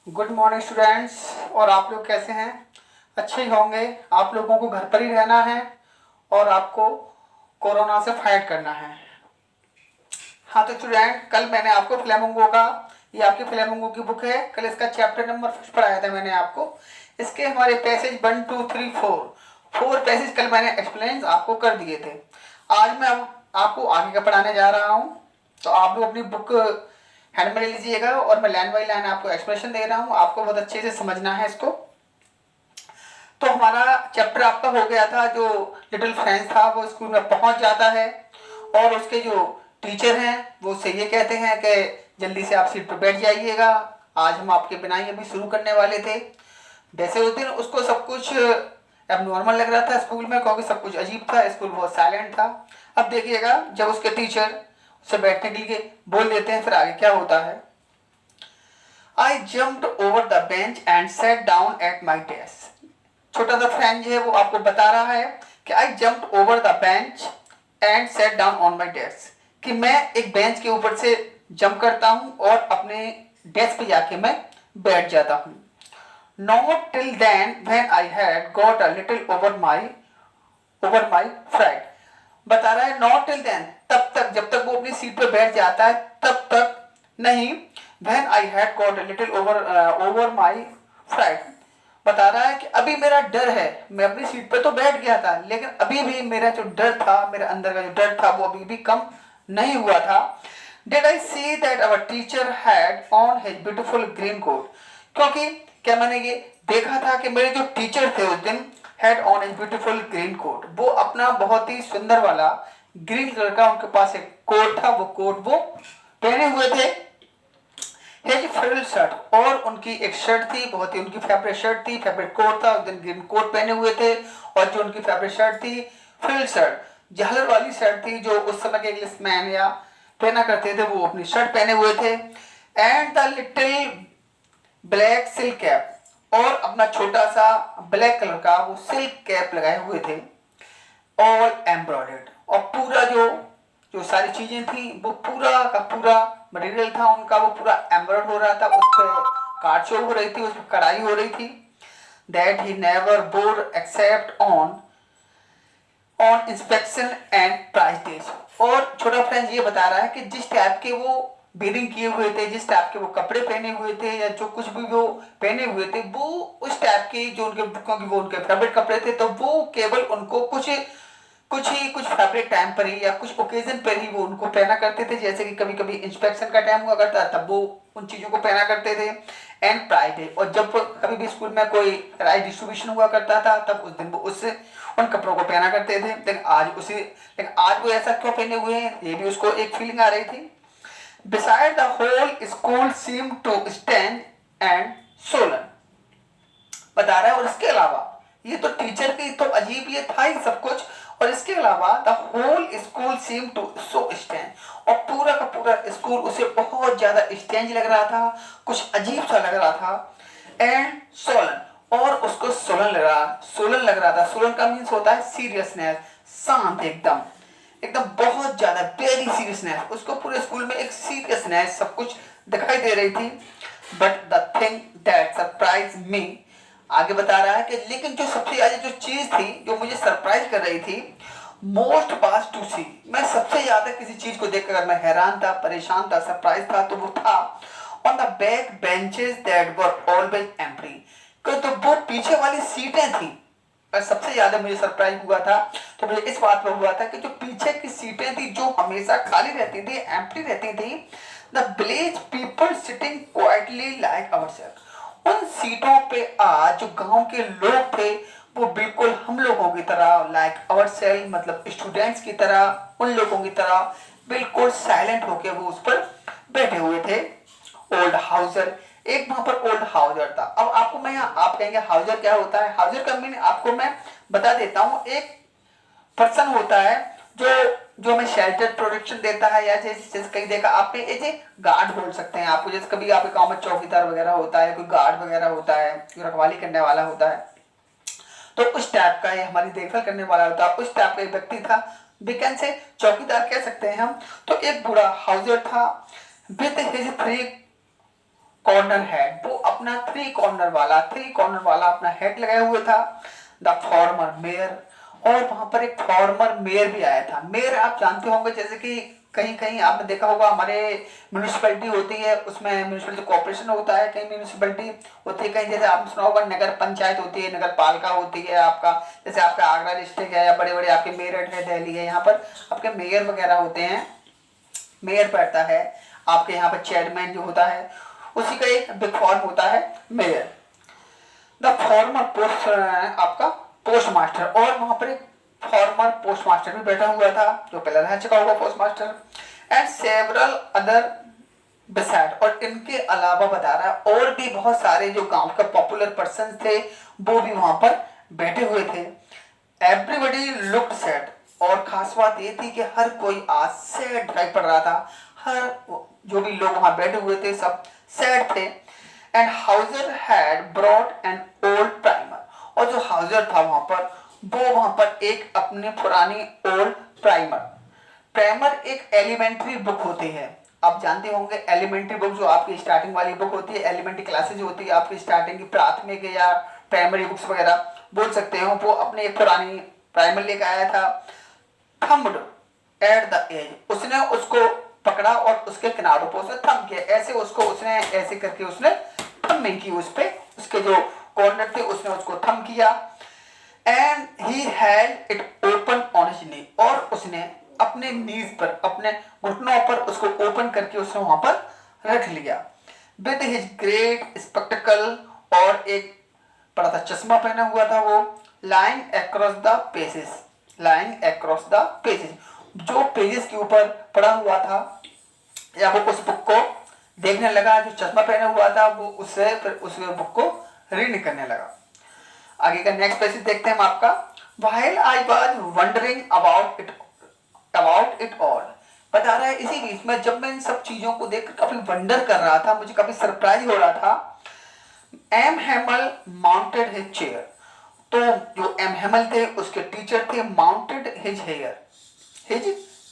Good morning students. और आप लोग कैसे हैं? अच्छे ही होंगे। आप लोगों को घर पर ही रहना है और आपको कोरोना से फाइट करना है। हाँ तो स्टूडेंट, कल मैंने आपको फ्लेमिंगो का, ये आपकी फ्लेमिंगो की बुक है, कल इसका चैप्टर नंबर 5 पढ़ाया था मैंने आपको। इसके हमारे पैसेज 1 2 3 4 पैसेज कल मैंने एक्सप्लेन आपको कर दिए थे। आज मैं आपको आगे का पढ़ाने जा रहा हूँ। तो आप लोग अपनी बुक हैंड में ले लीजिएगा और मैं लाइन बाई लाइन आपको एक्सप्लेनेशन दे रहा हूँ। आपको बहुत अच्छे से समझना है इसको। तो हमारा चैप्टर आपका हो गया था, जो लिटिल फ्रेंड्स था वो स्कूल में पहुंच जाता है और उसके जो टीचर हैं वो उससे ये कहते हैं कि जल्दी से आप सीट पर बैठ जाइएगा, आज हम आपके बिना ही अभी शुरू करने वाले थे। वैसे उस दिन उसको सब कुछ एबनॉर्मल लग रहा था स्कूल में, क्योंकि सब कुछ अजीब था, स्कूल बहुत साइलेंट था। अब देखिएगा जब उसके टीचर उसे बैठने के लिए बोल देते हैं फिर आगे क्या होता है। आई jumped over the bench and set down at my desk. छोटा सा फ्रेंड जो है वो आपको बता रहा है कि आई jumped over the bench and set down on my desk, कि मैं एक बेंच के ऊपर से जंप करता हूँ और अपने डेस्क पे जाके मैं बैठ जाता हूँ। Not till then when I had got a little over my fright. बता रहा है नॉट टिल देन, तब तक, जब तक वो अपनी सीट पे बैठ जाता है तब तक नहीं। When I had got a little over my fright, बता रहा है कि अभी मेरा डर है, मैं अपनी सीट पे तो बैठ गया था लेकिन अभी भी मेरा जो डर था, मेरे अंदर का जो डर था वो अभी भी कम नहीं हुआ था। Did I see that our teacher had on his beautiful green coat, क्योंकि क्या मैंने ये देखा था कि मेरे जो टीचर थे उस दिन had on his beautiful green coat, वो अपना बहुत ही सुंदर वाला ग्रीन कलर का उनके पास एक कोट था, वो कोट वो पहने हुए थे। हेज फ्रिल शर्ट, और उनकी एक शर्ट थी, बहुत ही उनकी फेवरेट शर्ट थी, फेवरेट कोट था, उस दिन ग्रीन कोट पहने हुए थे। और जो उनकी फेवरेट शर्ट थी फ्रिल शर्ट, झालर वाली शर्ट थी, जो उस समय के इंग्लिशमैन या पहना करते थे, वो अपनी शर्ट पहने हुए थे। And the little black silk cap, और अपना छोटा सा ब्लैक कलर का वो सिल्क कैप लगाए हुए थे। ऑल एम्ब्रॉयडर्ड, और पूरा जो जो सारी चीजें थी वो पूरा का पूरा मटेरियल था उनका, वो पूरा एम्ब्रॉयड हो रहा था, उस पर काटछोड़ हो रही थी, उस पर कढ़ाई हो रही थी। That he never bore except on on inspection and price days. और छोटा फ्रेंड ये बता रहा है कि जिस टाइप के वो बीडिंग किए हुए थे, जिस टाइप के वो कपड़े पहने हुए थे, या जो कुछ भी वो पहने हुए थे, वो उस टाइप के जो उनके, क्योंकि वो उनके फेवरेट कपड़े थे, तो वो केवल उनको कुछ फेवरेट टाइम पर ही या कुछ ओकेजन पर ही वो उनको पहना करते थे। जैसे कि कभी कभी इंस्पेक्शन का टाइम हुआ करता तब वो उन चीज़ों को पहना करते थे। एंड प्राइड डे, और जब कभी भी स्कूल में कोई प्राइज डिस्ट्रीब्यूशन हुआ करता था तब उस दिन वो उससे उन कपड़ों को पहना करते थे। लेकिन आज वो ऐसा क्यों पहने हुए हैं, ये भी उसको एक फीलिंग आ रही थी। Beside the whole school seem to stand and solemn, बता रहा है। और इसके अलावा ये तो टीचर की तो अजीब ये था ही सब कुछ, और इसके अलावा the whole school seem to so stand, और पूरा का पूरा स्कूल उसे बहुत ज्यादा स्टेंज लग रहा था, कुछ अजीब सा लग रहा था। एंड सोलन, और उसको सोलन लग रहा था। सोलन का मीन्स होता है सीरियसनेस, शांत, एकदम एकदम बहुत ज्यादा वेरी सीरियसनेस, उसको पूरे स्कूल में एक सीरियसनेस सब कुछ दिखाई दे रही थी। But the thing that surprise me, आगे बता रहा है कि लेकिन जो सबसे ज्यादा जो चीज थी जो मुझे सरप्राइज कर रही थी, मोस्ट पास टू सी, मैं सबसे ज्यादा किसी चीज को देखकर मैं हैरान था, परेशान था, सरप्राइज था, तो वो था on the back benches that were always empty, तो वो पीछे वाली सीटें थी। और सबसे ज्यादा मुझे सरप्राइज हुआ था तो मुझे इस बात पर हुआ था कि जो पीछे की सीटें थी जो हमेशा खाली रहती थी, एम्प्टी रहती थी, the village people sitting quietly like ourself, उन सीटों पे आज जो गांव के लोग थे वो बिल्कुल हम लोगों की तरह, लाइक आवर सेल्फ मतलब स्टूडेंट्स की तरह, उन लोगों की तरह बिल्कुल साइलेंट होके वो उस पर बैठे हुए थे। ओल्ड हाउसर, एक वहां पर ओल्ड हाउसर था। अब आपको मैं आप कहेंगे हाउसर क्या होता है, हाउसर का मीनिंग आपको मैं बता देता हूँ। एक पर्सन होता है जो जो हमें शेल्टर प्रोटेक्शन देता है, या जैसे कहीं देखा आपने, ऐसे गार्ड बोल सकते हैं आपको, जैसे कभी आपके गांव में चौकीदार वगैरह होता है, कोई गार्ड वगैरह होता है, कोई रखवाली करने वाला होता है, तो उस टाइप का ये हमारी देखभाल करने वाला होता है, उस टाइप का एक व्यक्ति था, विकन से चौकीदार कह सकते हैं हम। तो एक बूढ़ा हाउसर था with his three corner head, वो अपना थ्री कॉर्नर वाला अपना हेड लगाए हुए था, द फॉर्मर मेयर। और वहां पर एक फॉर्मर मेयर भी आया था। मेयर आप जानते होंगे, जैसे कि कहीं कहीं आपने देखा होगा हमारे म्यूनिसिपैलिटी होती है, उसमें म्यूनिसिपैलिटी कॉर्पोरेशन होता है, कहीं म्यूनिसिपैलिटी होती है, कहीं जैसे आपने सुना होगा नगर पंचायत होती है, नगर पालिका होती है आपका, जैसे आपका आगरा डिस्ट्रिक्ट है या बड़े बड़े आपके मेरठ है, दिल्ली है, यहाँ पर आपके मेयर वगैरह होते हैं। मेयर बैठता है आपके यहाँ पर, चेयरमैन जो होता है उसी का एक बिग फॉर्म होता है मेयर। द फॉर्मर पोस्ट आपका पोस्ट मास्टर, और वहां पर एक फॉर्मर पोस्ट मास्टर भी बैठा हुआ था जो पहले रह चुका होगा post master, and several other beside. और इनके अलावा बता रहा है और भी बहुत सारे जो गांव के पॉपुलर पर्सन थे वो भी वहां पर बैठे हुए थे। एवरीबडी लुक्ड सैड, और खास बात ये थी कि हर कोई आज सैड दिखाई पड़ रहा था। हर जो भी लोग वहां बैठे हुए थे सब सैड थे। And Houser had brought an old primer, और जो हाउजर था वहां पर एक अपनी पुरानी ओल्ड प्राइमर। प्राइमर एक एलिमेंट्री बुक होती है, आप जानते होंगे एलिमेंट्री बुक जो आपकी स्टार्टिंग वाली बुक होती है, एलिमेंट्री क्लासेज होती है आपकी स्टार्टिंग की, प्राथमिक या प्राइमरी बुक्स वगैरह बोल सकते हो। वो अपनी एक पुरानी प्राइमर लेकर आया था। थम्ब्ड एट द एज, उसने उसको पकड़ा और उसके किनारों पर उसने थम किया, ऐसे उसको उसने ऐसे करके उसने थम्बिंग की उस पे, उसके जो कॉर्नर थे उसने उसको थम किया। And he had it open on his knee, और उसने अपने नीज पर, अपने घुटनों पर उसको ओपन करके उसने वहां पर रख लिया। विद हिज ग्रेट स्पेक्टिकल, और एक बड़ा सा चश्मा पहना हुआ था वो। Lying across the pages, lying across the pages, जो पेजेस के ऊपर पड़ा हुआ था या वो उस बुक को देखने लगा, जो चश्मा पहना हुआ था वो उससे फिर उस बुक को रीड करने लगा। आगे का नेक्स्ट पैसेज देखते हैं हम आपका। While I was wondering about it all, बता रहा है इसी बीच में जब मैं इन सब चीजों को देख काफी वंडर कर रहा था, मुझे काफी सरप्राइज हो रहा था। M Hemal mounted his chair, तो जो एम हेमल थे उसके टीचर थे, माउंटेड हिज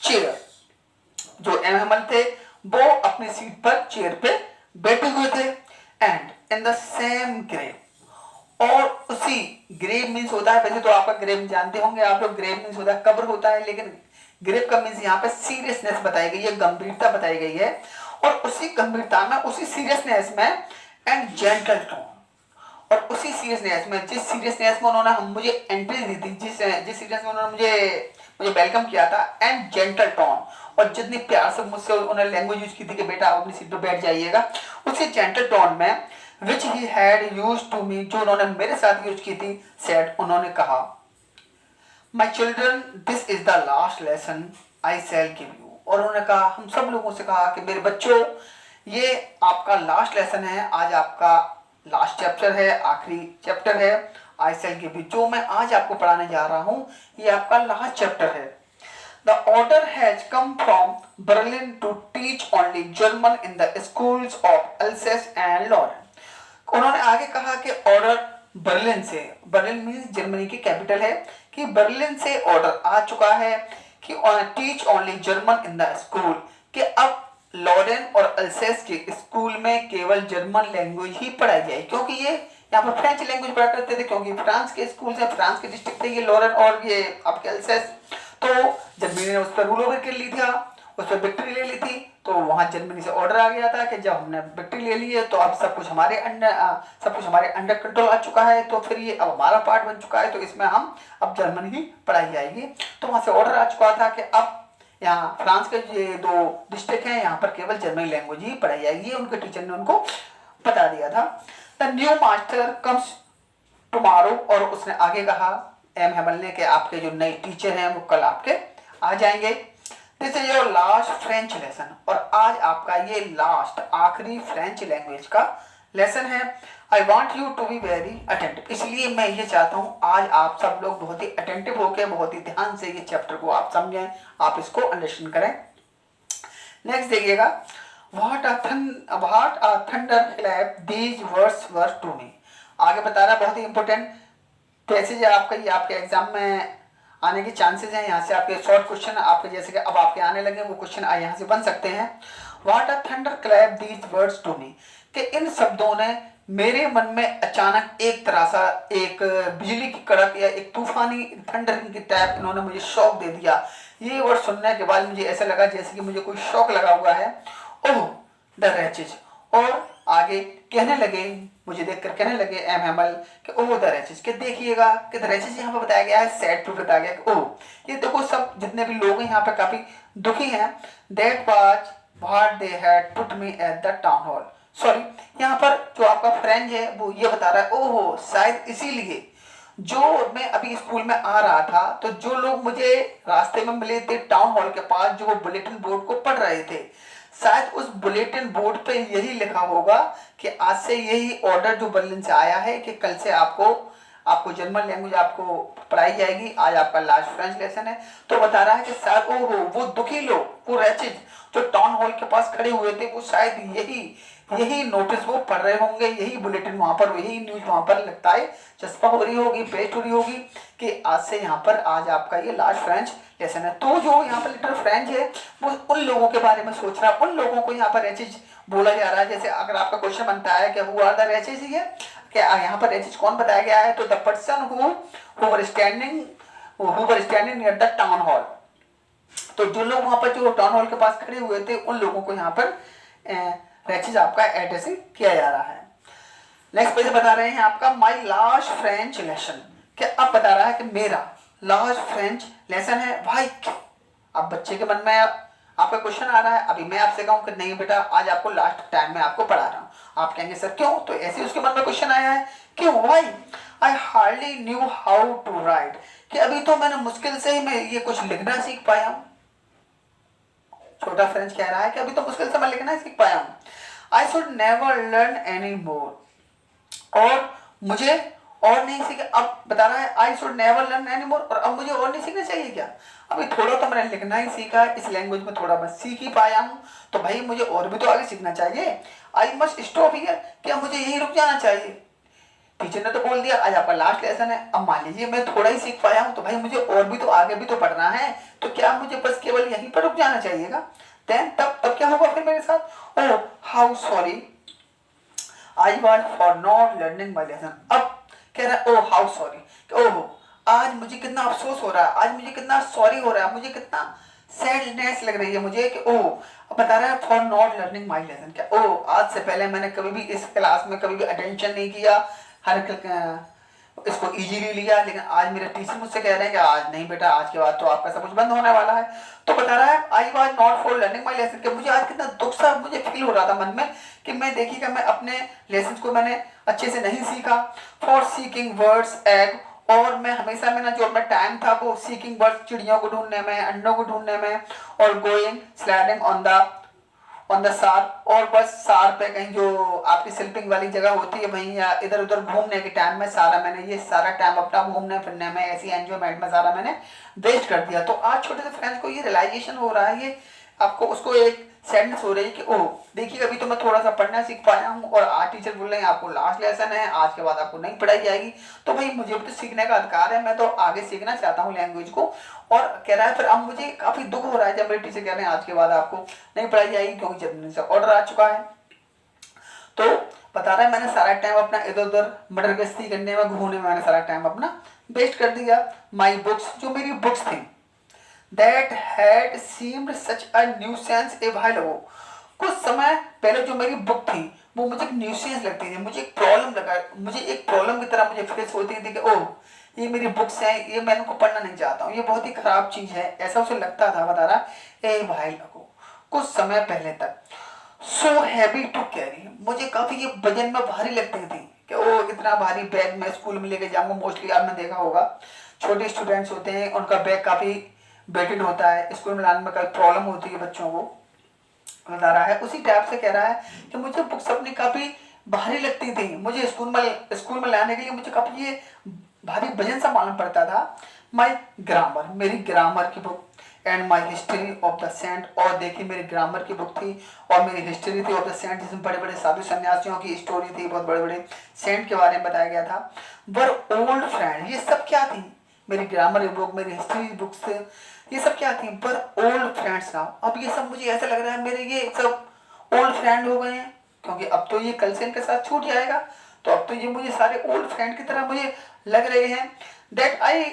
चेयर, जो एम हेमल थे वो अपनी सीट पर चेयर पे बैठे हुए थे। And in the same grave, और उसी ग्रेव मीन्स होता है, वैसे तो आपका ग्रेव जानते होंगे आप लोग, ग्रेव मीन्स होता है कब्र होता है, लेकिन ग्रेव का मीन्स यहाँ पे सीरियसनेस बताई गई है, गंभीरता बताई गई है। और उसी गंभीरता में, उसी सीरियसनेस में एंड जेंटल टोन, और उसी सीरियसनेस में, जिस सीरियसनेस में उन्होंने मुझे एंट्री दी थी, जिस सीरियसनेस में उन्होंने मुझे वेलकम किया था, एंड जेंटल टोन, और जितनी प्यार से मुझसे उन्होंने लैंग्वेज यूज की थी कि बेटा आप अपनी सीट पर बैठ जाइएगा, उसी जेंटल टोन में which he had used to me, जो उन्होंने मेरे साथ यूज की थी, सेड, उन्होंने कहा, my children this is the last lesson I shell give you, और उन्होंने कहा, हम सब लोगों से कहा कि मेरे बच्चों ये आपका लास्ट लेसन है, आज आपका लास्ट चैप्टर है, आखिरी चैप्टर है, आई शैल गिव यू, जो मैं आज आपको पढ़ाने जा रहा हूं ये आपका लास्ट चैप्टर है। The order has come from Berlin to teach only German in the schools of Alsace and Lorraine. उन्होंने आगे कहा कि ऑर्डर बर्लिन से, बर्लिन मीन्स जर्मनी की कैपिटल है, कि बर्लिन से ऑर्डर आ चुका है कि teach only German in the school, कि अब लॉरेन और अल्सेस के स्कूल में केवल जर्मन लैंग्वेज ही पढ़ाई जाए, क्योंकि ये यहाँ पर फ्रेंच लैंग्वेज पढ़ा करते थे, क्योंकि फ्रांस के स्कूल से, फ्रांस के डिस्ट्रिक्ट थे ये लॉरेन और ये आपके अल्सेस। तो जर्मनी ने उस पर रूल ओवर कर ली था, उस पर विक्ट्री ले ली थी, तो वहां जर्मनी से ऑर्डर आ गया था कि जब हमने विक्ट्री ले ली है तो अब सब कुछ हमारे अंडर कंट्रोल आ चुका है, तो फिर ये अब हमारा पार्ट बन चुका है, तो इसमें हम अब जर्मन ही पढ़ाई जाएगी। तो वहां से ऑर्डर आ चुका था कि अब यहाँ फ्रांस के ये दो डिस्ट्रिक्ट हैं, यहाँ पर केवल जर्मनी लैंग्वेज ही पढ़ाई जाएगी, ये उनके टीचर ने उनको बता दिया था। The new master comes tomorrow, और उसने आगे कहा एम हेमल ने कि आपके जो नए टीचर हैं वो कल आपके आ जाएंगे। This is your last French lesson, और आज आपका ये लास्ट आखिरी फ्रेंच लैंग्वेज का लेसन है। I want you to be very attentive, इसलिए मैं ये चाहता हूँ आज आप सब लोग बहुत ही अटेंटिव होकर, बहुत ही ध्यान से ये चैप्टर को आप समझें, आप इसको अंडरस्टैंड करें। नेक्स्ट देखिएगा, what a thunder clap these words were to me. आगे बता रहा है बहुत ही इंपॉर्टेंट पैसेज है आपका, ये आपके एग्जाम में आने के चांसेस हैं, यहाँ से आपके शॉर्ट क्वेश्चन आपके जैसे कि अब आपके आने लगे वो क्वेश्चन यहाँ से बन सकते हैं। What a thunder clap these words to me, कि इन शब्दों ने मेरे मन में अचानक एक तरह सा एक बिजली की कड़क या एक तूफानी थंडरिंग की टाइप इन्होंने मुझे शॉक दे दिया। ये वर्ड सुनने के बाद मुझे ऐसा लगा जैसे कि मुझे कोई शॉक लगा हुआ है। Oh the wretches. और आगे कहने लगे, मुझे देखकर कहने लगे एम हैमल कि ओह द रैचेज, कि देखिएगा कि द रैचेज यहाँ पे बताया गया है, सैड टू बताया गया कि ओह ये देखो सब जितने भी लोग हैं यहाँ पे काफी दुखी हैं। That was what they had put me at the town hall. Sorry, यहाँ पर जो आपका फ्रेंड है वो ये बता रहा है ओहो शायद इसीलिए जो मैं अभी स्कूल में आ रहा था तो जो लोग मुझे रास्ते में मिले थे टाउन हॉल के पास जो वो बुलेटिन बोर्ड को पढ़ रहे थे, शायद उस बुलेटिन बोर्ड पे यही लिखा होगा कि आज से यही ऑर्डर जो बर्लिन से आया है कि कल से आपको आपको जर्मन लैंग्वेज आपको पढ़ाई जाएगी, आज आपका लास्ट फ्रेंच लेसन है। तो बता रहा है कि शायद ओहो वो दुखी लोग, वो रैचिज जो टाउन हॉल के पास खड़े हुए थे, वो शायद यही यही नोटिस वो पढ़ रहे होंगे, यही बुलेटिन वहां पर, यही न्यूज वहां पर लगता है चस्पा हो रही होगी, पेस्ट हो रही होगी कि आज से यहाँ पर आज आपका ये लास्ट फ्रेंच लेसन है। तो जो यहाँ पर लिटिल फ्रेंच है वो उन लोगों के बारे में सोच रहा है, उन लोगों को यहाँ पर रैचिज बोला जा रहा है। जैसे अगर आपका क्वेश्चन बनता है कि हु आर द रैचिज है, क्या यहाँ पर रैचिज कौन बताया गया है, तो the person who were standing near the town hall. तो जो लोग वहां पर जो टाउन हॉल के पास खड़े हुए थे उन लोगों को यहाँ पर रैचिज आपका एड्रेसिंग किया जा रहा है। नेक्स्ट पेज बता रहे हैं आपका माई लास्ट फ्रेंच लेसन, क्या अब बता रहा है कि मेरा लास्ट फ्रेंच लेसन है भाई। अब बच्चे के मन में आपका क्वेश्चन आ रहा है, अभी मैं आपसे कहूं कि नहीं बेटा आज आपको लास्ट टाइम में आपको पढ़ा रहा हूं, आप कहेंगे सर क्यों, तो ऐसे उसके मन में क्वेश्चन आया है क्यों, why I hardly knew how to write, कि अभी तो मैंने मुश्किल से ही मैं ये कुछ लिखना सीख पाया हूं। छोटा फ्रेंच कह रहा है कि अभी तो मुश्किल से मैं लिखना सीख पाया हूं। I should never learn any more, और मुझे और नहीं सीखा। अब बता रहा है I should never learn any more, और अब मुझे और नहीं सीखना चाहिए क्या, अभी थोड़ा तो मैंने लिखना ही सीखा, इस लैंग्वेज में थोड़ा मैं सीख ही पाया हूँ, तो भाई मुझे और भी तो आगे सीखना चाहिए। आई मस्ट स्टॉप हियर, क्या मुझे यही रुक जाना चाहिए। टीचर ने तो बोल दिया आज आपका लास्ट लेसन है, अब मान लीजिए मैं थोड़ा ही सीख पाया हूँ, तो भाई मुझे और भी तो आगे भी तो पढ़ना है, तो क्या मुझे बस केवल यहीं पर रुक जाना चाहिएगा। देन तब क्या होगा फिर मेरे साथ, oh how sorry I was for not learning my lesson. अब कह रहा है ओह हाउ सॉरी, ओह आज मुझे कितना अफसोस हो रहा है, आज मुझे कितना सॉरी हो रहा है, मुझे कितना सैडनेस लग रही है मुझे कि ओह, अब बता रहा है for not learning my lesson, क्या ओह आज से पहले मैंने कभी भी इस क्लास में कभी भी अटेंशन नहीं किया, हर इसको इजीली लिया, लेकिन आज मेरे टीचर मुझसे कह रहे हैं कि आज नहीं बेटा आज के बाद तो आपका सब कुछ बंद होने वाला है। तो बता रहा है I was not for learning my lesson, कि मुझे आज कितना दुख सा मुझे फील हो रहा था मन में कि मैं देखिएगा मैं अपने लेसन को मैंने अच्छे से नहीं सीखा। फॉर सीकिंग वर्ड्स एग, और मैं हमेशा मेरा जो अपना टाइम था वो सीकिंग वर्ड्स चिड़ियों को ढूंढने में, अंडों को ढूंढने में, और गोइंग स्लाइडिंग ऑन द सार, और बस सार पे कहीं जो आपकी स्लिपिंग वाली जगह होती है वहीं, या इधर उधर घूमने के टाइम में सारा मैंने ये सारा टाइम अपना घूमने फिरने में ऐसी एंजॉयमेंट में सारा मैंने वेस्ट कर दिया। तो आज छोटे से फ्रेंड्स को ये रियलाइजेशन हो रहा है, ये आपको उसको एक सैडनेस हो रही है कि ओह देखिए अभी तो मैं थोड़ा सा पढ़ना सीख पाया हूँ, और आज टीचर बोल रहे हैं आपको लास्ट लेसन है, आज के बाद आपको नहीं पढ़ाई जाएगी, तो भाई मुझे भी तो सीखने का अधिकार है, मैं तो आगे सीखना चाहता हूँ लैंग्वेज को। और कह रहा है फिर अब मुझे काफी दुख हो रहा है जब मेरे टीचर कह रहे हैं आज के बाद आपको नहीं पढ़ाई जाएगी क्योंकि जर्मनी से ऑर्डर आ चुका है। तो बता रहा है मैंने सारा टाइम अपना इधर उधर मटर गश्ती करने में, घूमने में मैंने सारा टाइम अपना वेस्ट कर दिया। माई बुक्स, जो मेरी बुक्स थी, that had seemed such a nuisance a while ago, कुछ समय पहले जो मेरी बुक थी वो मुझे एक न्यूसेंस लगती थी, मुझे एक प्रॉब्लम लगा, मुझे एक प्रॉब्लम की तरह मुझे फेस होती थी कि ओह ये मेरी बुक्स हैं, ये मैं इनको पढ़ना नहीं चाहता हूँ, ये बहुत ही खराब चीज़ है, ऐसा उसे लगता था। बता रहा ए भाई लगो कुछ समय पहले तक सो हैवी टू कैरी, मुझे काफ़ी ये वजन में भारी लगती थी कि ओ इतना भारी बैग मैं स्कूल में लेके जाऊँगा। मोस्टली आपने देखा होगा छोटे स्टूडेंट्स होते हैं उनका बैग काफ़ी वेटेड होता है, स्कूल में लाने में काफ़ी प्रॉब्लम होती है बच्चों को, बता रहा है। उसी टाइप से कह रहा है कि मुझे बुक्स अपनी काफ़ी भारी लगती थी, मुझे स्कूल में लाने के लिए मुझे काफ़ी ये भारी वजन सा मालूम पड़ता था। माई ग्रामर, मेरी ग्रामर की book, and my history of the saint, और देखिए मेरी ग्रामर की बुक थी और मेरी हिस्ट्री थी ऑफ द सेंट, जिसमें बड़े बड़े साधु सन्यासियों की स्टोरी थी, बहुत बड़े बड़े सेंट के बारे में बताया गया था। वर ओल्ड फ्रेंड, ये सब क्या थी, मेरी ग्रामर की बुक, मेरी हिस्ट्री बुक्स, ये सब क्या थी, पर ओल्ड फ्रेंड्स ना। अब ये सब मुझे ऐसा लग रहा है मेरे ये सब ओल्ड फ्रेंड हो गए हैं, क्योंकि अब तो ये कल से इनके साथ छूट जाएगा। तो अब तो ये मुझे सारे ओल्ड फ्रेंड की तरह मुझे लग रहे हैं। That I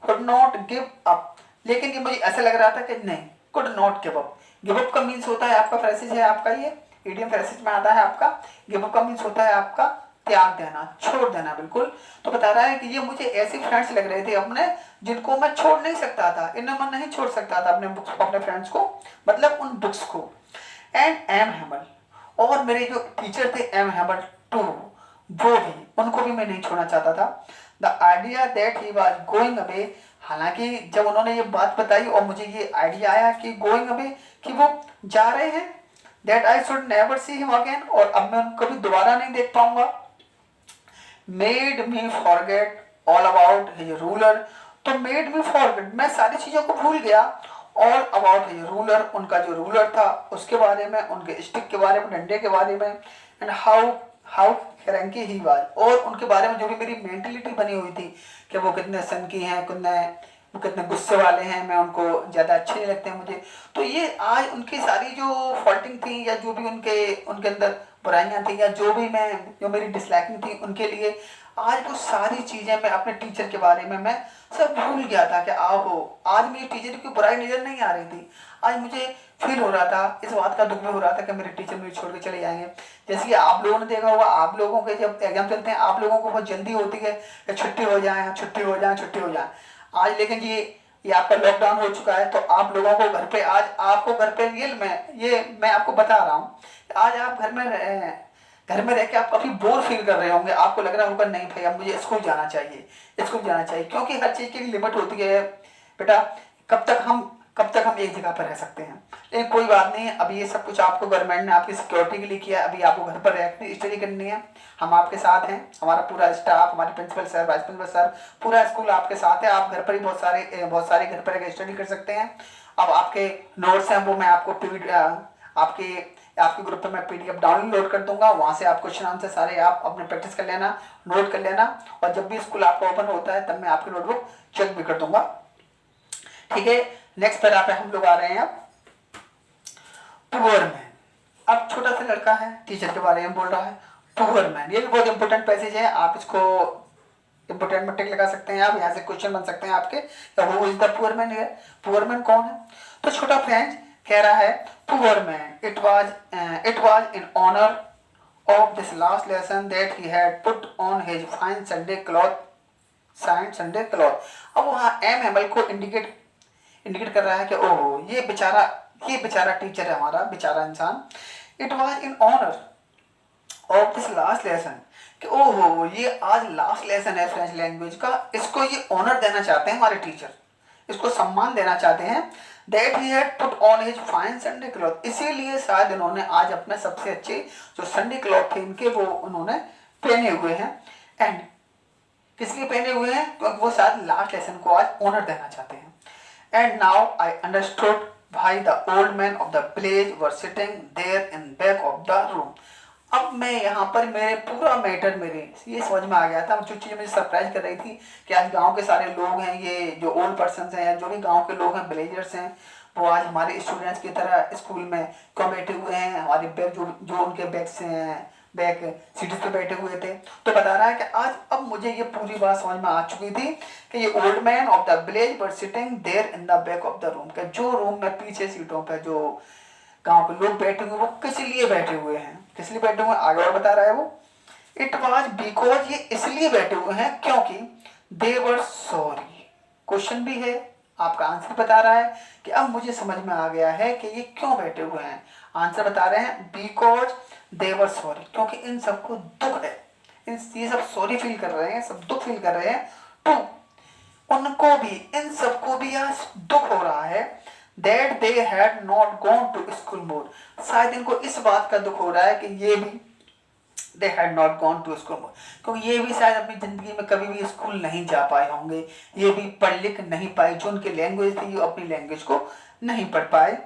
could not give up, लेकिन ये मुझे ऐसा लग रहा था कि नहीं, could not give up. Give up का मीन्स होता है आपका, फ्रेसेज है आपका, ये इडियम फ्रेसेज में आता है आपका। गिव अप का मीन्स होता है आपका त्याग देना, छोड़ देना, बिल्कुल। तो बता रहा है कि ये मुझे ऐसे फ्रेंड्स लग रहे थे अपने, जिनको मैं छोड़ नहीं सकता था, इन्हें मैं नहीं छोड़ सकता था, अपने बुक्स को, अपने फ्रेंड्स को, मतलब उन बुक्स को। एंड एम हैमल, और मेरे जो टीचर थे एम हैमल टू, वो भी, उनको भी मैं नहीं छोड़ना चाहता था। The idea that he was going away, हालांकि जब उन्होंने ये बात बताई और मुझे ये आइडिया आया कि गोइंग अवे, कि वो जा रहे हैं, that I should never see him again, और अब मैं उनको कभी दोबारा नहीं देख पाऊंगा, made me forget all about his ruler, तो मेड मी फॉरगेट, मैं सारी चीज़ों को भूल गया, ऑल अबाउट हिज रूलर, उनका जो रूलर था उसके बारे में, उनके स्टिक के बारे में, डंडे के बारे में, and how how cranky he was, और उनके बारे में जो भी मेरी मेंटलिटी बनी हुई थी कि वो कितने सनकी हैं, वो कितने गुस्से वाले हैं, मैं उनको ज़्यादा अच्छे नहीं लगते हैं मुझे। तो ये आज उनकी सारी जो फॉल्टिंग थी, या जो भी उनके उनके अंदर बुराइयां थी, या जो मेरी डिसलाइकिंग थी उनके लिए, आज वो सारी चीज़ें मैं अपने टीचर के बारे में मैं सब भूल गया था कि आओ, आज मुझे टीचर की बुराई नज़र नहीं आ रही थी। आज मुझे फील हो रहा था, इस बात का दुख भी हो रहा था कि मेरे टीचर मुझे छोड़ के चले जाएंगे। जैसे कि आप लोगों ने देखा होगा, आप लोगों के जब एग्जाम चलते हैं, आप लोगों को बहुत जल्दी होती है कि छुट्टी हो जाए, छुट्टी हो जाए, छुट्टी हो जाए। आज लेकिन ये आपका लॉकडाउन हो चुका है, तो आप लोगों को घर पे, आज आपको घर पे रियल में, ये मैं आपको बता रहा हूँ, आज आप घर में रह के आप काफ़ी बोर फील कर रहे होंगे। आपको लग रहा होगा नहीं भाई अब मुझे स्कूल जाना चाहिए, स्कूल जाना चाहिए, क्योंकि हर चीज़ की लिमिट होती है बेटा। कब तक हम एक जगह पर रह सकते हैं। लेकिन कोई बात नहीं, अभी ये सब कुछ आपको गवर्नमेंट ने आपकी सिक्योरिटी के लिए किया है। अभी आपको घर पर रह स्टडी करनी है, हम आपके साथ हैं, हमारा पूरा स्टाफ, हमारे principal sir, vice principal sir, पूरा स्कूल आपके साथ है। आप घर पर ही बहुत सारे घर पर स्टडी कर सकते हैं। अब आपके नोट्स हैं वो मैं आपको आपके ग्रुप पे मैं PDF डाउनलोड कर दूंगा, वहाँ से आप क्वेश्चन आंसर सारे आप अपने प्रैक्टिस कर लेना, नोट कर लेना, और जब भी स्कूल आपका ओपन होता है तब मैं आपकी नोटबुक चेक भी कर दूंगा। ठीक है, नेक्स्ट पैरा पे हम लोग आ रहे हैं अब पुअर मैन। अब छोटा सा लड़का है, टीचर के बारे में बोल रहा है, पुअर मैन। ये भी बहुत इंपॉर्टेंट पैसेज है, आप इसको इंपॉर्टेंट में टिक लगा सकते हैं। आप यहाँ से क्वेश्चन बन सकते हैं आपके, who is the poor man है, पुअर मैन कौन है। तो छोटा फ्रेंच कह रहा है, poor man, it was in honour of this last lesson that he had put on his fine Sunday cloth। अब वहाँ एम एमएल को इंडिकेट कर रहा है कि ओहो ये बेचारा टीचर है हमारा, बेचारा इंसान। It was in honour of this last lesson, कि ओहो ये आज लास्ट लेसन है फ्रेंच लैंग्वेज का, इसको ये ऑनर देना चाहते हैं हमारे टीचर, इसको सम्मान देना चाहते हैं। That he had put on his fine Sunday cloth, इसीलिए शायद इन्होंने आज अपने सबसे अच्छे जो संडे क्लॉथ थे इनके, वो उन्होंने पहने हुए हैं। एंड किस लिए पहने हुए हैं, क्योंकि वो शायद लास्ट लेसन को आज ऑनर देना चाहते हैं। And now I understood why the old man of the village were sitting there in back of the room. अब मैं यहाँ पर मेरे पूरा मैटर मेरे ये समझ में आ गया था। जो चीज़ मुझे सरप्राइज कर रही थी कि आज गांव के सारे लोग हैं, ये जो ओल्ड पर्सन हैं या जो भी गांव के लोग हैं, विलेजर्स हैं, वो आज हमारे स्टूडेंट्स की तरह स्कूल में क्यों बैठे हुए हैं, हमारे बैग जो उनके बैग सीट्स पे बैठे हुए थे। तो बता रहा है कि आज अब मुझे ये पूरी बात समझ में आ चुकी थी कि ये old man of the village were sitting there in the back of the room, के जो रूम में पीछे सीटों पर जो गांव के लोग बैठे हुए, वो किस लिए बैठे हुए हैं, किस लिए बैठे हुए हैं, आगे और बता रहा है वो। इट वाज बिकॉज, ये इसलिए बैठे हुए हैं क्योंकि दे वर सॉरी। क्वेश्चन भी है, आपका आंसर बता रहा है कि अब मुझे समझ में आ गया है कि ये क्यों बैठे हुए हैं। आंसर बता रहे हैं बिकॉज दे वर सॉरी, क्योंकि इन सबको दुख है, ये सब सॉरी फील कर रहे हैं, सब दुख फील कर रहे हैं। टू, उनको भी, इन सबको भी आज दुख हो रहा है that they had not gone to school more। शायद इनको इस बात का दुख हो रहा है कि ये भी they had not gone to school more, क्योंकि ये भी शायद अपनी ज़िंदगी में कभी भी स्कूल नहीं जा पाए होंगे, ये भी पढ़ लिख नहीं पाए, जो उनकी लैंग्वेज थी, ये अपनी लैंग्वेज को नहीं पढ़ पाए।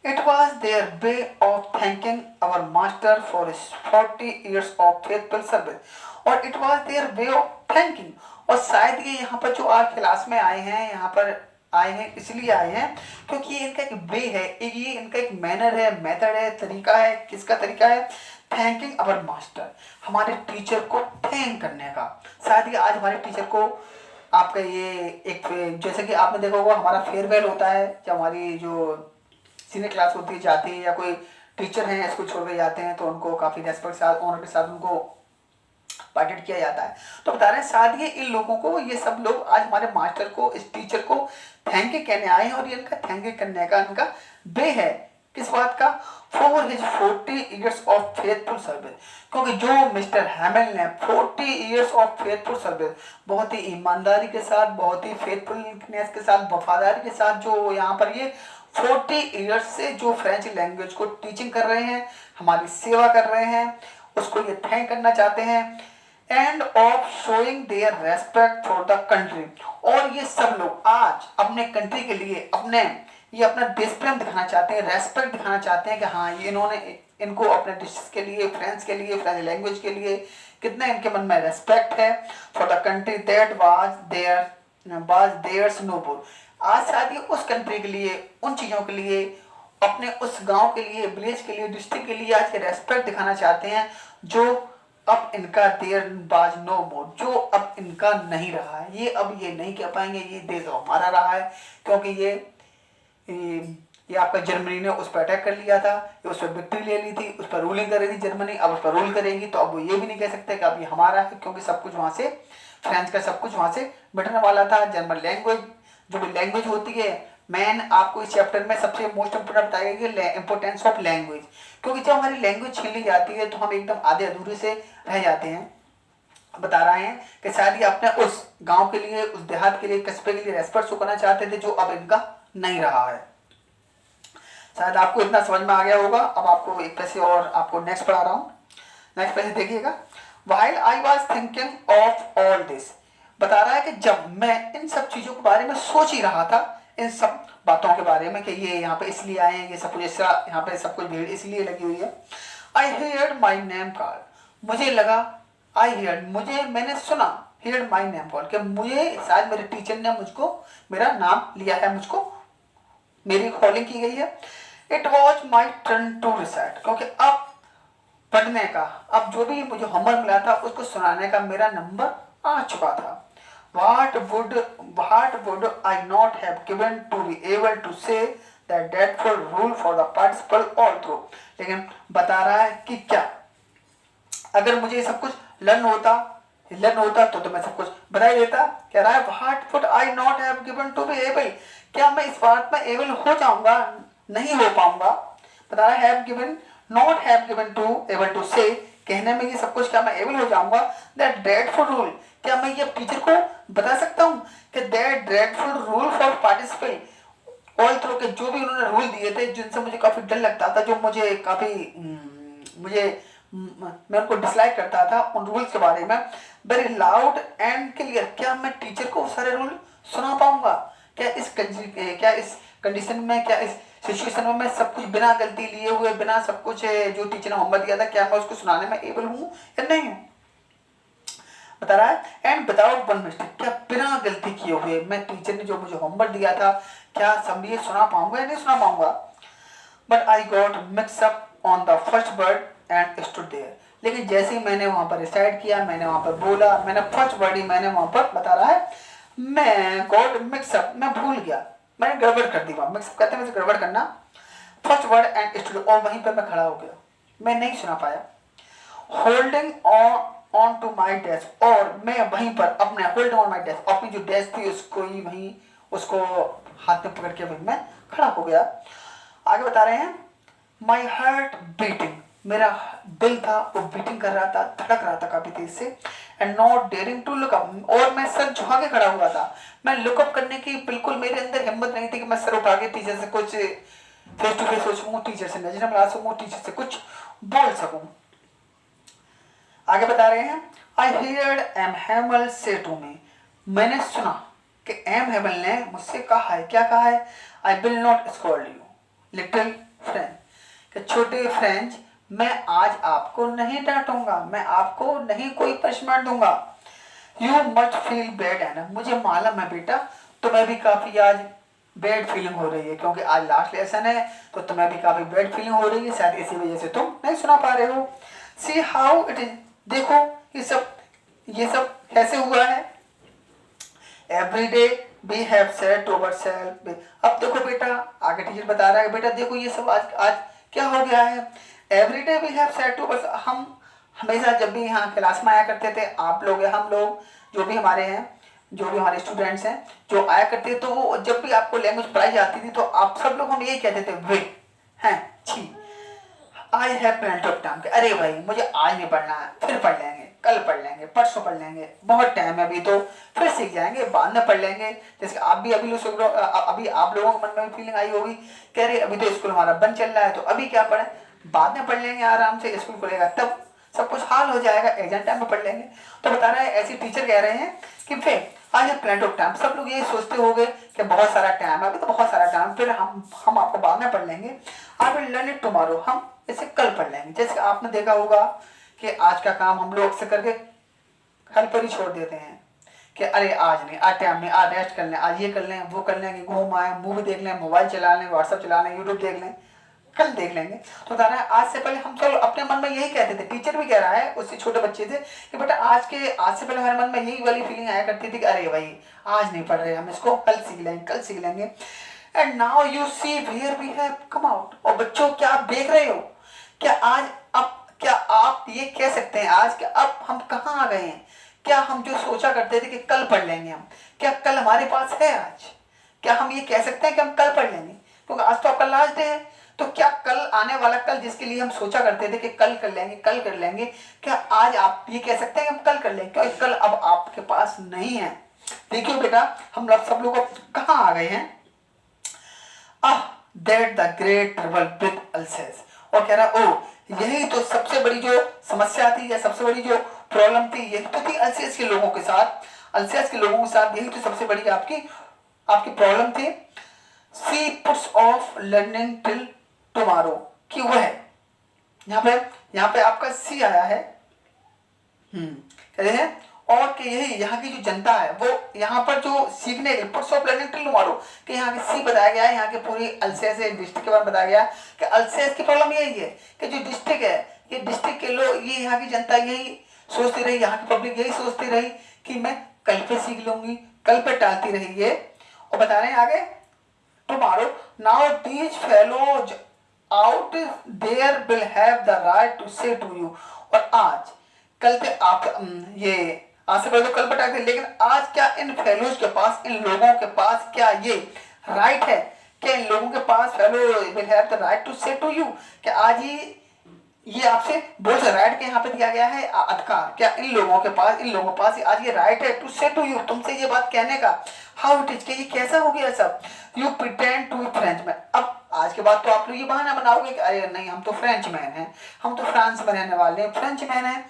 It was their way of thanking our master for his 40 years of faithful service। और it was their way of thanking, और शायद ये यहाँ पर जो आज क्लास में आए हैं, यहाँ पर आए हैं इसलिए आए हैं क्योंकि ये इनका एक वे है, ये इनका एक मैनर है, मेथड है, तरीका है। किसका तरीका है, थैंकिंग अवर मास्टर, हमारे टीचर को थैंक करने का। शायद ही आज हमारे टीचर को आपका ये एक, जैसे कि आपने देखा होगा हमारा फेयरवेल होता है, जब हमारी जो सीनियर क्लास होती है जाती है, या कोई टीचर हैं स्कूल छोड़ के जाते हैं, तो उनको काफ़ी रेस्पेक्ट के साथ, ऑनर के साथ उनको पार्टेड किया जाता है। तो बता रहे हैं शायद ये इन लोगों को, ये सब लोग आज हमारे मास्टर को, इस टीचर को थैंक यू कहने आए हैं, और ये इनका थैंक यू करने का इनका वे है किस बात का, for his 40 years of faithful service. क्योंकि जो मिस्टर हैमिल ने 40 ईयर्स ऑफ फेथफुल सर्विस, बहुत ही ईमानदारी के साथ, बहुत ही फेथफुलनेस के साथ, वफादारी के साथ, जो यहाँ पर ये 40 ईयर्स से जो फ्रेंच लैंग्वेज को टीचिंग कर रहे हैं, हमारी सेवा कर रहे हैं, उसको ये थैंक करना चाहते हैं। End of showing there respect for the country, और ये सब लोग आज अपने कंट्री के लिए, अपने ये अपना देश प्रेम दिखाना चाहते हैं, रेस्पेक्ट दिखाना चाहते हैं कि हाँ ये इन्होंने, इनको अपने डिशेस के लिए, फ्रेंच के लिए, फ्रेंच लैंग्वेज के लिए कितना इनके मन में रेस्पेक्ट है। For the country that was theirs noble, आज शायद ये उस कंट्री के लिए, उन चीज़ों के लिए, अपने उस गांव के लिए, विलेज के लिए, डिस्ट्रिक्ट के लिए आज के रेस्पेक्ट दिखाना चाहते हैं, जो अब इनका देयर बाज नो मोर, जो अब इनका नहीं रहा है। ये अब ये नहीं कह पाएंगे ये देश हमारा रहा है, क्योंकि ये आपका जर्मनी ने उस पर अटैक कर लिया था, ये उस पर विक्ट्री ले ली थी, उस पर रूलिंग कर रही थी जर्मनी, अब उस पर रूल करेगी, तो अब वो ये भी नहीं कह सकते कि अब ये हमारा है, क्योंकि सब कुछ वहाँ से, फ्रेंच का सब कुछ वहाँ से मिटने वाला था। जर्मन लैंग्वेज, जो भी लैंग्वेज होती है, मैन आपको इस चैप्टर में सबसे मोस्ट इंपोर्टेंट बताएगा कि इंपोर्टेंस ऑफ लैंग्वेज, क्योंकि जब हमारी लैंग्वेज छीन ली जाती है तो हम एकदम आधे अधूरे से रह जाते हैं। बता रहे हैं कि शायद ये अपने उस गांव के लिए, उस देहात के लिए, कस्बे के लिए रेस्पेक्ट शो करना चाहते थे, जो अब इनका नहीं रहा है। शायद आपको इतना समझ में आ गया होगा। अब आपको एक पैसे और आपको नेक्स्ट पढ़ा रहा हूँ। नेक्स्ट पैसे देखिएगा। While I was thinking of all this, बता रहा है कि जब मैं इन सब चीज़ों के बारे में सोच ही रहा था, इन सब बातों के बारे में कि ये यहाँ पे इसलिए आए हैं, ये सब कुछ ऐसा, यहाँ पे सब कुछ भीड़ इसलिए लगी हुई है। I heard my name called, मुझे लगा, I heard, मैंने सुना, heard my name called, कि मुझे शायद मेरे टीचर ने मुझको, मेरा नाम लिया है, मुझको मेरी कॉलिंग की गई है। It was my turn to recite, क्योंकि अब पढ़ने का, अब जो भी मुझे होमवर्क मिला था उसको सुनाने का मेरा नंबर आ चुका था। What would I not have given to be able to say that dreadful rule for the participle all through, लेकिन बता रहा है कि क्या अगर मुझे सब कुछ लर्न होता तो मैं सब कुछ बता ही देता। कह रहा है What would I not have given to be able, क्या मैं इस बात में एबल हो जाऊंगा, नहीं हो पाऊंगा। बता रहा है have given, not have given to, able to say, कहने में ये सब कुछ, क्या मैं एबल हो जाऊंगा। दैट ड्रेडफुल रूल, क्या मैं ये टीचर को बता सकता हूँ कि that dreadful rule for participate all through, के जो भी उन्होंने रूल दिए थे जिनसे मुझे काफ़ी डर लगता था, जो मुझे काफ़ी मैं उनको डिसलाइक करता था, उन रूल्स के बारे में वेरी लाउड एंड क्लियर, क्या मैं टीचर को सारे रूल सुना पाऊंगा, क्या इस कंडीशन में, क्या इस सिचुएशन में मैं सब कुछ बिना गलती लिए हुए, बिना सब कुछ जो टीचर ने होमवर्क दिया था, क्या मैं उसको सुनाने में एबल हूँ या नहीं हूँ। बता रहा है एंड विदाउट वन मिस्टेक, क्या बिना गलती किए हुए मैं टीचर ने जो मुझे होमवर्क दिया था, क्या सब ये सुना पाऊंगा या नहीं सुना पाऊंगा। But I got mix up on the first word and stood there, लेकिन जैसे ही मैंने वहां पर रिसाइड किया, मैंने वहां पर बोला, मैंने फर्स्ट वर्ड ही मैंने वहां पर, बता रहा है मैं गॉट मिक्सअप, मैं भूल गया, मैंने गड़बड़ कर दी। वहां मिक्सअप कहते हैं वैसे गड़बड़ करना। फर्स्ट वर्ड एंड स्टूड, और वहीं पर मैं खड़ा हो गया, मैं नहीं सुना पाया। Holding on to my desk, और मैं वहीं पर अपने होल्ड ऑन माई डेस्क, अपनी जो डेस्क थी उसको ही वहीं, उसको हाथ में पकड़ के वहीं मैं खड़ा हो गया। आगे बता रहे हैं माई हार्ट बीटिंग, मेरा दिल था वो बीटिंग कर रहा था, धड़क रहा था काफी तेज से। And not daring to look up, और मैं सर झुका के खड़ा हुआ था, मैं लुकअप करने की बिल्कुल मेरे अंदर हिम्मत नहीं थी कि मैं सर उठा के टीचर से कुछ फेस टू फेस हो सकूं, टीचर से नजर मिला सकूं, टीचर से कुछ बोल सकूं। आगे बता रहे हैं आई हियर्ड एम हैमल से टू मी, मैंने सुना कि एम हैमल ने मुझसे कहा है, क्या कहा है, I will not scold you little French, कि छोटे फ्रेंच, मैं आज आपको नहीं डांटूंगा, मैं आपको नहीं कोई पनिशमेंट दूंगा। यू मस्ट फील बैड है ना, मुझे मालूम है बेटा तुम्हें भी काफी आज बैड फीलिंग हो रही है, क्योंकि आज लास्ट लेसन है तो तुम्हें भी काफी बैड फीलिंग हो रही है, शायद इसी वजह से तुम नहीं सुना पा रहे हो। सी हाउ इट इज, देखो ये सब कैसे हुआ है। Every day we have said to our self, अब देखो बेटा आगे टीचर बता रहा है बेटा देखो ये सब आज आज क्या हो गया है। Every day we have said to our, हम हमेशा जब भी यहाँ क्लास में आया करते थे, आप लोग या हम लोग जो भी हमारे हैं, जो भी हमारे स्टूडेंट्स हैं जो आया करते थे, तो वो जब भी आपको लैंग्वेज पढ़ाई जाती थी तो आप सब लोग हम यही कहते थे वे हैं छी, I have plenty of time, अरे भाई मुझे आज नहीं पढ़ना है, फिर पढ़ लेंगे, कल पढ़ लेंगे, परसों पढ़ लेंगे, बहुत टाइम है अभी, तो फिर सीख जाएंगे, बाद में पढ़ लेंगे। जैसे आप भी अभी लोग अभी आप लोगों के मन में फीलिंग आई होगी कह रहे अभी तो स्कूल हमारा बंद चल रहा है तो अभी क्या पढ़े, बाद में पढ़ लेंगे आराम से, स्कूल खुलेगा तब सब कुछ हाल हो जाएगा, एग्जाम टाइम में पढ़ लेंगे। तो बता रहा है ऐसे टीचर कह रहे हैं कि फिर आज है प्लेंटी ऑफ टाइम, सब लोग यही सोचते होंगे कि बहुत सारा टाइम है, अभी तो बहुत सारा टाइम, फिर हम आपको बाद में पढ़ लेंगे, I will learn it tomorrow, हम इसे कल पढ़ लेंगे। जैसे आपने देखा होगा कि आज का काम हम लोग अक्सर करके कल पर ही छोड़ देते हैं कि अरे आज नहीं, आज टाइम नहीं, आज रेस्ट कर लें, आज ये कर लें, वो कर लें, घूम आए, मूवी देख लें, मोबाइल चला लें, व्हाट्सअप चला लें, यूट्यूब देख लें, कल देख लेंगे। तो बता रहा है आज से पहले हम सब अपने मन में यही कहते थे, टीचर भी कह रहा है, उससे छोटे बच्चे थे कि बेटा आज से पहले हमारे मन में यही वाली फीलिंग आया करती थी कि अरे भाई आज नहीं पढ़ रहे, हम इसको कल सीख लेंगे, कल सीख लेंगे। And now you see where we have come out, और बच्चों क्या आप देख रहे हो, क्या आज अब क्या आप ये कह सकते हैं आज कि अब हम कहाँ आ गए हैं, क्या हम जो सोचा करते थे कि कल पढ़ लेंगे हम, क्या कल हमारे पास है आज, क्या हम ये कह सकते हैं कि हम कल पढ़ लेंगे, क्योंकि आज तो आपका लास्ट डे है, तो क्या कल आने वाला कल जिसके लिए हम सोचा करते थे कि कल कर लेंगे, कल कर लेंगे, क्या आज आप ये कह सकते हैं कि हम कल कर लेंगे, क्योंकि कल अब आपके पास नहीं है। देखिए बेटा हम लोग सब लोग कहाँ आ गए हैं, that the great trouble with अल्सेस, और कह रहा ओ यही तो सबसे बड़ी जो समस्या थी या सबसे बड़ी जो प्रॉब्लम थी यही तो थी अल्सेस के लोगों के साथ, अल्सेस के लोगों के साथ यही तो सबसे बड़ी आपकी प्रॉब्लम थी। She puts off learning till tomorrow, कि वह यहाँ पे आपका सी आया है, कहते हैं और कि यही यहाँ की जो जनता है वो यहाँ पर जो सीखने के puts off learning till tomorrow, कि यहाँ की सी बताया गया है, यहाँ की पूरी अल्सेस डिस्ट्रिक्ट के बारे में बताया गया है कि अल्सेस की प्रॉब्लम यही है कि जो डिस्ट्रिक्ट है, ये डिस्ट्रिक्ट के लोग, ये यहाँ की जनता यही सोचती रही, यहाँ की पब्लिक यही सोचती रही कि मैं कल पे सीख लूंगी, कल पे टालती रही ये। और बता रहे हैं आगे tomorrow now these fellows out there will have the right to say to you, और आज कल पे आप ये आज से पहले तो कल पटाखे, लेकिन आज क्या इन फेलोज के पास, इन लोगों के पास क्या ये राइट है, क्या इन लोगों के पास fellow will have the right to say to you, क्या आज ये आपसे बहुत से राइट के यहाँ पे दिया गया है अधिकार, क्या इन लोगों के पास आज ये राइट है टू से टू यू, तुमसे ये बात कहने का, हाउ इट इज, के ये कैसा हो गया सब, you pretend to be French man. अब आज के बाद तो आप लोग ये बहाना बनाओगे कि अरे नहीं हम तो फ्रेंच मैन हैं, हम तो फ्रांस में रहने वाले हैं, फ्रेंच मैन हैं,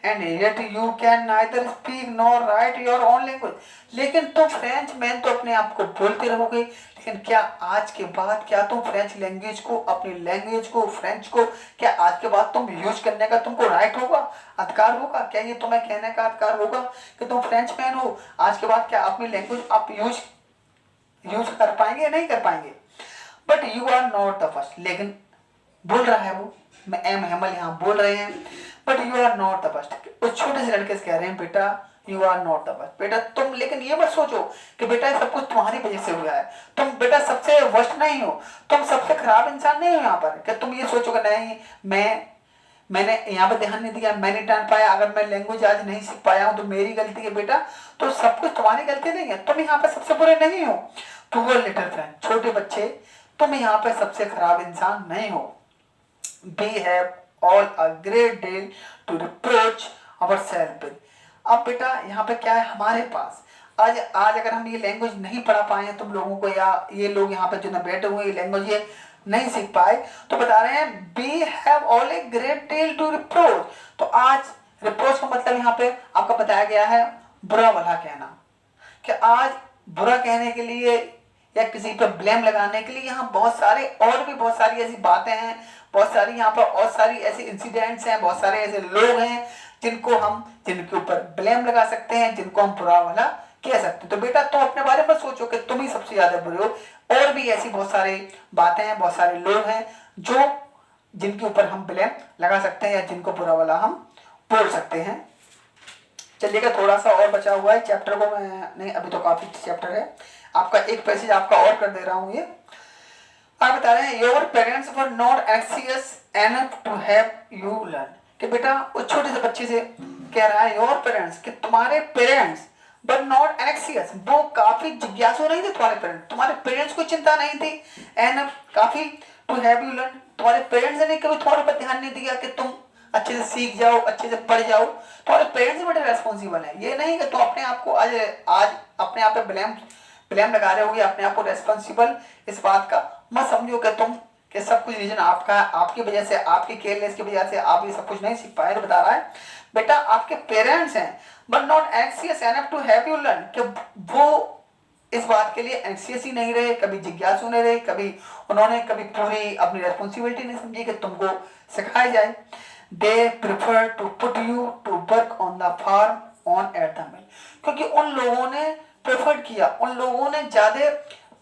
and yet you can neither speak nor right your own language, लेकिन तुम फ्रेंच मैन तो अपने आप को बोलते रहोगे, लेकिन क्या आज के बाद क्या तुम फ्रेंच लैंग्वेज को, अपनी लैंग्वेज को, फ्रेंच को, क्या आज के बाद तुम यूज करने का तुमको राइट होगा, अधिकार होगा, क्या ये तुम्हें कहने का अधिकार होगा कि तुम फ्रेंच मैन हो, आज के बाद क्या अपनी लैंग्वेज आप यूज कर पाएंगे, नहीं कर पाएंगे। But you are not the first, लेकिन बोल रहा है वो, मैं एम हेमल यहाँ बोल रहे हैं, but you are not the first. उस छोटे से लड़के से कह रहे हैं बेटा you are not the first, बेटा तुम, लेकिन ये मत सोचो कि बेटा सब कुछ तुम्हारी वजह से हुआ है, तुम बेटा सबसे वर्स्ट नहीं हो, तुम सबसे खराब इंसान नहीं हो यहाँ पर, कि तुम ये सोचोगे नहीं मैंने यहाँ पर ध्यान नहीं दिया, मैंने जान पाया, अगर मैं लैंग्वेज आज नहीं सीख पाया हूँ तो मेरी गलती है बेटा, तो सब कुछ तुम्हारी गलती नहीं है, तुम यहाँ पर सबसे बुरे नहीं हो। पुअर लिटिल फ्रेंड, छोटे बच्चे तुम यहाँ पे सबसे खराब इंसान नहीं हो। We have all a great deal to reproach ourselves with। अब बेटा यहाँ पे क्या है हमारे पास, आज अगर हम ये लैंग्वेज नहीं पढ़ा पाए हैं तुम लोगों को, या ये लोग यहाँ पे जो ना बैठे हुए ये लैंग्वेज ये नहीं सीख पाए, तो बता रहे हैं we have all a great deal to reproach। तो आज रिप्रोच का मतलब यहाँ पे आपका बताया गया है बुरा भला कहना, कि आज बुरा कहने के लिए या किसी पर ब्लेम लगाने के लिए यहाँ बहुत सारे और भी बहुत सारी ऐसी बातें हैं, बहुत सारी यहाँ पर और सारी ऐसे इंसिडेंट्स हैं, बहुत सारे ऐसे लोग हैं जिनके ऊपर ब्लेम लगा सकते हैं, जिनको हम बुरा भला कह सकते हैं। तो बेटा तुम अपने बारे में सोचो कि तुम ही सबसे ज्यादा बुरे हो, और भी ऐसी बहुत सारी बातें हैं, बहुत सारे लोग हैं जो जिनके ऊपर हम ब्लेम लगा सकते हैं या जिनको बुरा वाला हम बोल सकते हैं। चलिएगा, थोड़ा सा और बचा हुआ है चैप्टर को मैं नहीं, अभी तो काफी चैप्टर है, आपका एक पैसेज आपका और कर दे रहा हूँ। ये आप बता रहे हैं your parents were not anxious enough to have you learn, कि बेटा उस छोटे से बच्चे से कह रहा है योर पेरेंट्स, कि तुम्हारे पेरेंट्स बट नॉट एंग्जियस, वो काफी जिज्ञासु नहीं थे तुम्हारे पेरेंट्स को चिंता नहीं थी, एनफ काफी टू हैव यू लर्न, तुम्हारे पेरेंट्स ने कभी तुम्हारे ऊपर ध्यान नहीं दिया कि तुम अच्छे से सीख जाओ, अच्छे से पढ़ जाओ। तुम्हारे पेरेंट्स बड़े रेस्पॉन्सिबल है, ये नहीं कि तुम अपने आप को आज अपने आप पे ब्लेम लगा रहे हो, अपने आप को रेस्पॉन्सिबल इस बात का मत समझो कि तुम कि सब कुछ रीजन आपका, आपकी वजह से, आपकी केयरलेस की वजह से आप ये सब कुछ नहीं सीख पाए। तो बता रहा है बेटा आपके पेरेंट्स हैं but not anxious enough to have you learn, कि वो इस बात के लिए एंग्जियस ही नहीं रहे, कभी जिज्ञासु नहीं रहे, कभी उन्होंने कभी पूरी अपनी रेस्पॉन्सिबिलिटी नहीं समझी कि तुमको सिखाया जाए। They prefer to put you to work on the farm on at the mill, क्योंकि उन लोगों ने प्रेफर किया, उन लोगों ने ज्यादा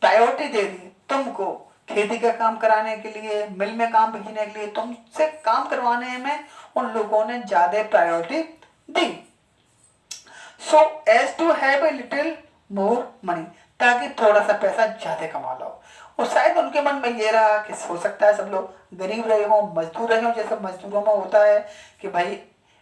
प्रायोरिटी दे दी तुमको खेती का काम कराने के लिए, मिल में काम भेजने के लिए, तुमसे काम करवाने में उन लोगों ने ज्यादा प्रायोरिटी दी। So as to have a little more money, ताकि थोड़ा सा पैसा ज्यादा कमा लो। और शायद उनके मन में ये रहा कि हो सकता है सब लोग गरीब रहे हो, मजदूर रहे हो, जैसे मजदूरों में होता है कि भाई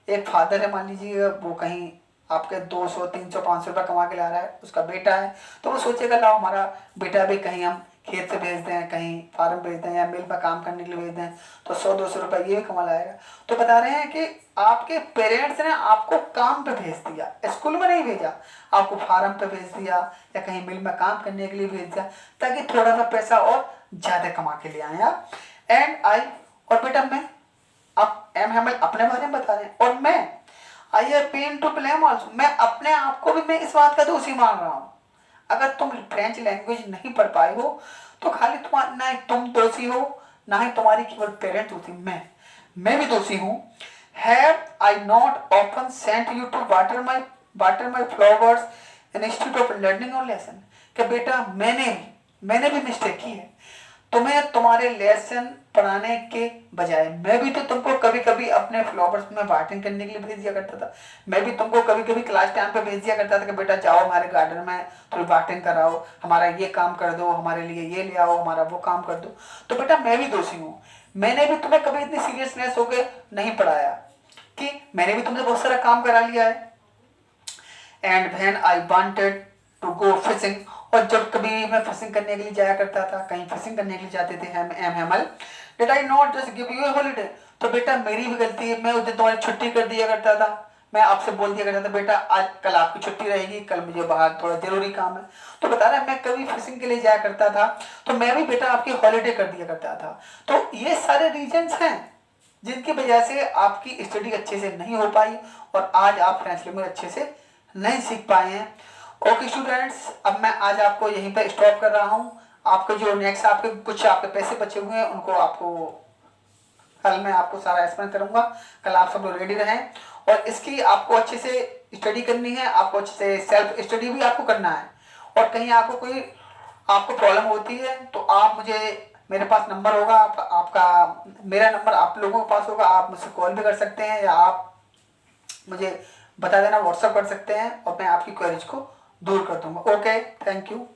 एक फादर है मान लीजिए, वो कहीं आपके 200 300 500 रुपये कमा के ला रहा है, उसका बेटा है, तो वो सोचेगा लाओ हमारा बेटा भी कहीं हम खेत से भेज दें, कहीं फार्म भेज दें या मिल में काम करने के लिए भेज दें, तो 100-200 रुपये ये भी कमा लाएगा। तो बता रहे हैं कि आपके पेरेंट्स ने आपको काम पे भेज दिया, स्कूल में नहीं भेजा, आपको फार्म पे भेज दिया या कहीं मिल में काम करने के लिए भेज दिया, ताकि थोड़ा सा पैसा और ज्यादा कमा के ले आए आप। एंड आई, और बेटा मैं, आप हम अपने बारे में बता रहे हैं, और मैं I have been to blame also, मैं अपने आप को भी मैं इस बात का दोषी मान रहा हूँ। अगर तुम फ्रेंच लैंग्वेज नहीं पढ़ पाए हो तो खाली तुम्हारा ना तुम दोषी हो, ना ही तुम्हारी केवल पेरेंट दोषी, मैं भी दोषी हूँ। Have I not often sent you to water my flowers institute of learning और लेसन, कि बेटा मैंने भी मिस्टेक की है, तुम्हें तुम्हारे लेसन पढ़ाने के बजाय मैं भी तो तुमको कभी कभी अपने फ्लावर्स में वाटरिंग करने के लिए भेज दिया करता था, मैं भी तुमको कभी कभी क्लास टाइम पे भेज दिया करता था कि बेटा जाओ हमारे गार्डन में थोड़ी वाटरिंग कराओ, हमारा ये काम कर दो, हमारे लिए ये ले आओ, हमारा वो काम कर दो। तो बेटा मैं भी दोषी हूँ, मैंने भी तुम्हें कभी इतनी सीरियसनेस होकर नहीं पढ़ाया, कि मैंने भी तुमसे बहुत सारा काम करा लिया है। And when I wanted to go fishing, और जब कभी मैं फिशिंग करने के लिए जाया करता था, कहीं फिशिंग करने के लिए जाते थे हम did I not just give U A holiday, तो बेटा मेरी भी गलती है, मैं उस दिन तुम्हारी छुट्टी कर दिया करता था, मैं आपसे बोल दिया करता था बेटा आज कल आपकी छुट्टी रहेगी, कल मुझे बाहर थोड़ा जरूरी काम है। तो बता रहा है मैं कभी फिशिंग के लिए जाया करता था तो मैं भी बेटा आपकी हॉलीडे कर दिया करता था। तो ये सारे रीजंस हैं जिनकी वजह से आपकी स्टडी अच्छे से नहीं हो पाई और आज आप फ्रेंच लैंग्वेज अच्छे से नहीं सीख पाए हैं। ओके स्टूडेंट्स, अब मैं आज आपको यहीं पर स्टॉप कर रहा हूँ। आपके जो नेक्स्ट आपके कुछ आपके पैसे बचे हुए हैं उनको आपको कल मैं आपको सारा एक्सप्लेन करूंगा। कल आप सब लोग रेडी रहें, और इसकी आपको अच्छे से स्टडी करनी है, आपको अच्छे से सेल्फ स्टडी भी आपको करना है। और कहीं आपको कोई आपको प्रॉब्लम होती है तो आप मुझे, मेरे पास नंबर होगा, आपका मेरा नंबर आप लोगों के पास होगा, आप मुझसे कॉल भी कर सकते हैं या आप मुझे बता देना, व्हाट्सएप कर सकते हैं और मैं आपकी क्वेरीज को दूर कर दूंगा। Okay, thank you.